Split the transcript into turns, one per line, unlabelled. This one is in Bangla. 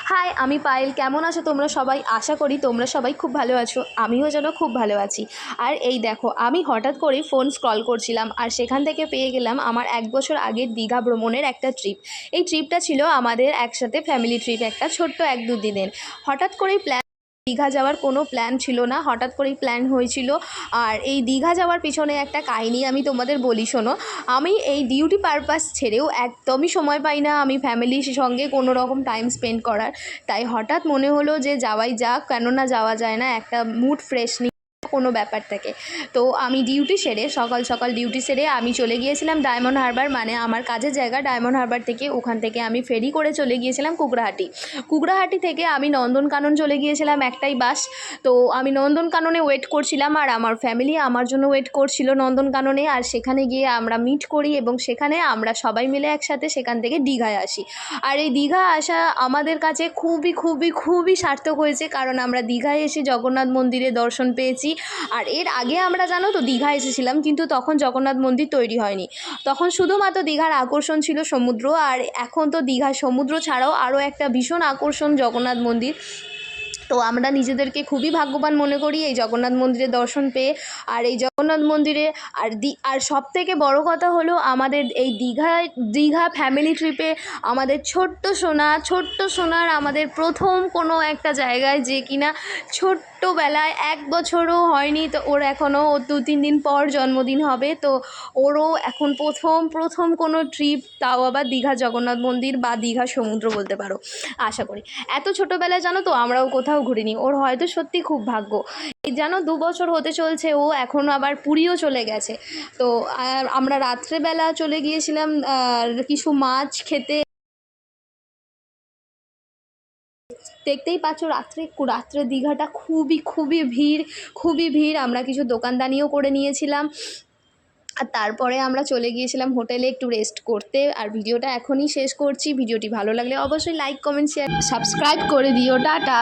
হাই, আমি পায়েল। কেমন আছো তোমরা সবাই? আশা করি তোমরা সবাই খুব ভালো আছো। আমিও যেন খুব ভালো আছি। আর এই দেখো, আমি হঠাৎ করেই ফোন স্ক্রল করছিলাম আর সেখান থেকে পেয়ে গেলাম আমার 1 বছর আগের দীঘা ভ্রমণের একটা ট্রিপ। এই ট্রিপটা ছিল আমাদের একসাথে ফ্যামিলি ট্রিপ, একটা ছোট্ট 1-2 দিনের। হঠাৎ করেই দীঘা যাওয়ার কোনো প্ল্যান ছিল না, হঠাৎ করেই প্ল্যান হয়েছিল। আর এই দীঘা যাওয়ার পিছনে একটা কাহিনী আমি তোমাদের বলি, শোনো। আমি এই ডিউটি পারপাস ছেড়েও একদমই সময় পাই না আমি ফ্যামিলির সঙ্গে কোনো রকম টাইম স্পেন্ড করার। তাই হঠাৎ মনে হলো যে যাওয়াই যাক, কেননা যাওয়া যায় না, একটা মুড ফ্রেশ নিয়ে কোনো ব্যাপার থাকে। তো আমি ডিউটি সেরে সকাল সকাল ডিউটি সেরে আমি চলে গিয়েছিলাম ডায়মন্ড হারবার, মানে আমার কাজের জায়গা ডায়মন্ড হারবার থেকে। ওখান থেকে আমি ফেরি করে চলে গিয়েছিলাম কুকড়াহাটি থেকে আমি নন্দনকানন চলে গিয়েছিলাম একটাই বাস। তো আমি নন্দনকাননে ওয়েট করছিলাম আর আমার ফ্যামিলি আমার জন্য ওয়েট করছিল নন্দনকাননে। আর সেখানে গিয়ে আমরা মিট করি এবং সেখানে আমরা সবাই মিলে একসাথে সেখান থেকে দীঘায় আসি। আর এই দীঘা আসা আমাদের কাছে খুবই খুবই খুবই সার্থক হয়েছে, কারণ আমরা দীঘায় এসে জগন্নাথ মন্দিরে দর্শন পেয়েছি। আর এর আগে আমরা জানো তো দীঘা এসেছিলাম, কিন্তু তখন জগন্নাথ মন্দির তৈরি হয়নি। তখন শুধুমাত্র দীঘার আকর্ষণ ছিল সমুদ্র। আর এখন তো দীঘার সমুদ্র ছাড়াও আরও একটা ভীষণ আকর্ষণ জগন্নাথ মন্দির। তো আমরা নিজেদেরকে খুবই ভাগ্যবান মনে করি এই জগন্নাথ মন্দিরে দর্শন পেয়ে। আর এই জগন্নাথ মন্দিরে আর সবথেকে বড় কথা হলো আমাদের এই দীঘা ফ্যামিলি ট্রিপে আমাদের ছোট্ট সোনার আমাদের প্রথম কোনো একটা জায়গায়, যে কিনা ছোট্টবেলায় 1 বছরও হয়নি, তো ওর এখনও 2-3 দিন পর জন্মদিন হবে। তো ওরও এখন প্রথম কোনো ট্রিপ, তাও আবার দীঘা জগন্নাথ মন্দির বা দীঘা সমুদ্র বলতে পারো। আশা করি এত ছোটোবেলায় জানো তো আমরাও কোথাও ঘুরিনি। ওর হয়তো সত্যি খুব ভাগ্য। এই জানো 2 বছর হতে চলছে, ও এখন আবার পুরীও চলে গেছে। তো আমরা রাত্রেবেলা চলে গিয়েছিলাম কিছু মাছ খেতে। দেখতেই পাচ্ছ রাত্রে দীঘাটা খুবই ভিড়। আমরা কিছু দোকানদানিও করে নিয়েছিলাম। আর তারপরে আমরা চলে গিয়েছিলাম হোটেলে একটু রেস্ট করতে। আর ভিডিওটা এখনই শেষ করছি। ভিডিওটি ভালো লাগলে অবশ্যই লাইক, কমেন্ট, শেয়ার, সাবস্ক্রাইব করে দিও। টাটা।